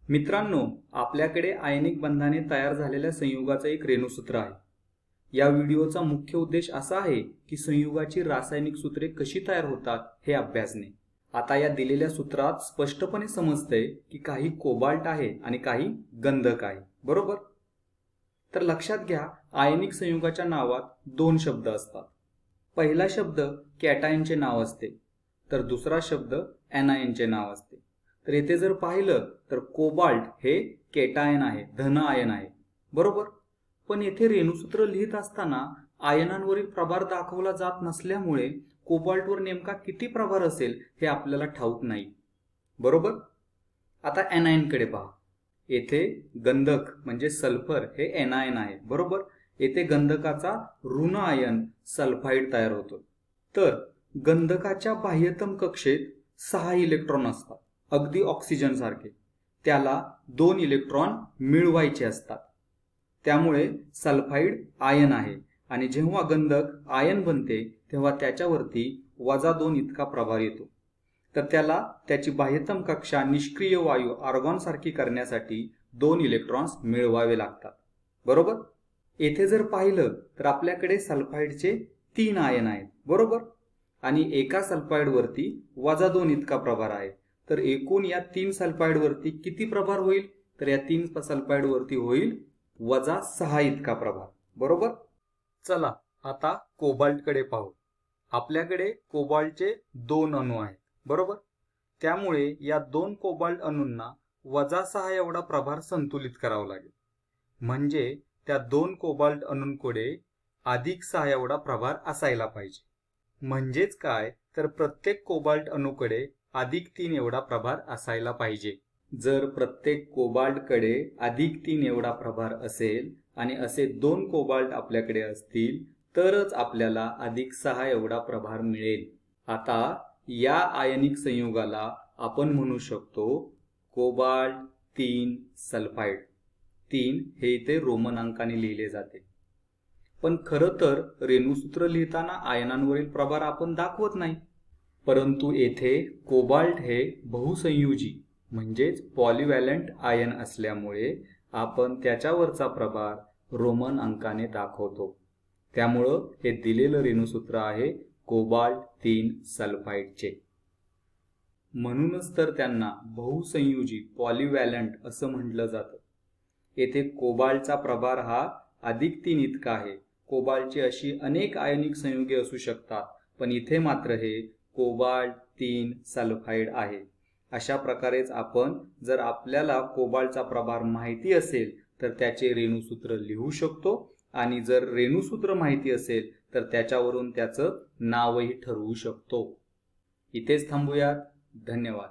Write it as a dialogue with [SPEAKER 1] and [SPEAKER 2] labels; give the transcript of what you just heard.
[SPEAKER 1] मित्रांनो, आपल्याकडे आयनिक बंधाने तयार झालेल्या संयुगाचे एक रेणुसूत्र आहे। या व्हिडिओचा मुख्य उद्देश असा आहे की संयुगाची रासायनिक सूत्रे कशी तयार होतात हे अभ्यासणे। आता या दिलेल्या सूत्रात स्पष्टपणे समजते की काही कोबाल्ट आहे आणि काही गंधक आहे, बरोबर? तर लक्षात घ्या, आयनिक संयुगाच्या नावात दोन शब्द असतात। पहिला शब्द कॅटायनचे नाव असते, तर दुसरा शब्द एनायनचे नाव असते। तर येथे जर पाहिलं तर कोबाल्ट हे कॅटायन आहे, धन आयन आहे, बरोबर? पण येथे रेणुसूत्र लिहित असताना आयनांवरील प्रभार दाखवला जात नसल्यामुळे कोबाल्टवर नेमका किती प्रभार असेल हे आपल्याला ठाऊक नाही, बरोबर? आता एनायन कडे पहा। येथे गंधक म्हणजे सल्फर हे एनायन आहे, बरोबर? येथे गंधकाचा ऋण आयन सल्फाइड तयार होतो। तर गंधकाच्या बाह्यतम कक्षेत 6 इलेक्ट्रॉन असतात, अगदी ऑक्सिजन सारखे। त्याला 2 इलेक्ट्रॉन मिळवायचे असतात, त्यामुळे सल्फाइड आयन आहे आणि जेव्हा गंधक आयन बनते तेव्हा त्याच्यावरती -2 इतका प्रभार येतो। तर त्याला त्याची बाह्यतम कक्षा निष्क्रिय वायू आर्गॉन सारखी करण्यासाठी 2 इलेक्ट्रॉन्स मिळवावे लागतात, बरोबर? येथे जर पाहिलं तर आपल्याकडे सल्फाइडचे 3 आयन आहेत, बरोबर? आणि एका सल्फाइड वरती -2 इतका प्रभार आहे। तर एकूण या 3 सल्फाइड वरती किती प्रभार होईल? तर या 3 सल्फाइड वरती होईल -6 इतका प्रभार, बरोबर? चला आता कोबाल्ट कडे पाहू। आपल्याकडे कोबाल्टचे 2 अणू आहेत, बरोबर? त्यामुळे या 2 कोबाल्ट अणूंना -6 एवढा प्रभार संतुलित करावा लागेल। म्हणजे त्या 2 कोबाल्ट अणूंकडे +6 एवढा प्रभार असायला पाहिजे। म्हणजेच काय, तर प्रत्येक कोबाल्ट अणूकडे +3 एवढा प्रभार असायला पाहिजे। जर प्रत्येक कोबाल्ट कडे +3 एवढा प्रभार असेल आणि असे 2 कोबाल्ट आपल्याकडे असतील तरच आपल्याला +6 एवढा प्रभार मिळेल। आता या आयनिक संयुगाला आपण म्हणू शकतो कोबाल्ट 3 सल्फाइड। 3 हे इथे रोमन अंकाने लिहिले जाते। पण खरं तर रेणुसूत्र लिहिताना आयनांवरील प्रभार आपण दाखवत नाही, परंतु येथे कोबाल्ट हे बहुसंयोजी म्हणजेच पॉलीव्हॅलेंट आयन असल्यामुळे आपण त्याच्यावरचा प्रभार रोमन अंकाने दाखवतो। त्यामुळं हे दिलेलं रेणुसूत्र आहे कोबाल्ट 3 सल्फाइडचे। म्हणूनच तर त्यांना बहुसंयोजी पॉलीव्हॅलेंट असं म्हटलं जातं। येथे कोबाल्टचा प्रभार हा +3 इतका आहे। कोबाल्टची अशी अनेक आयनिक संयुगे असू शकतात, पण इथे मात्र हे कोबाल्ट 3 सल्फाइड आहे। अशा प्रकारेच आपण जर आपल्याला कोबाल्टचा प्रभार माहिती असेल तर त्याचे रेणुसूत्र लिहू शकतो आणि जर रेणुसूत्र माहिती असेल तर त्याच्यावरून त्याचं नावही ठरवू शकतो। इथेच थांबूयात। धन्यवाद।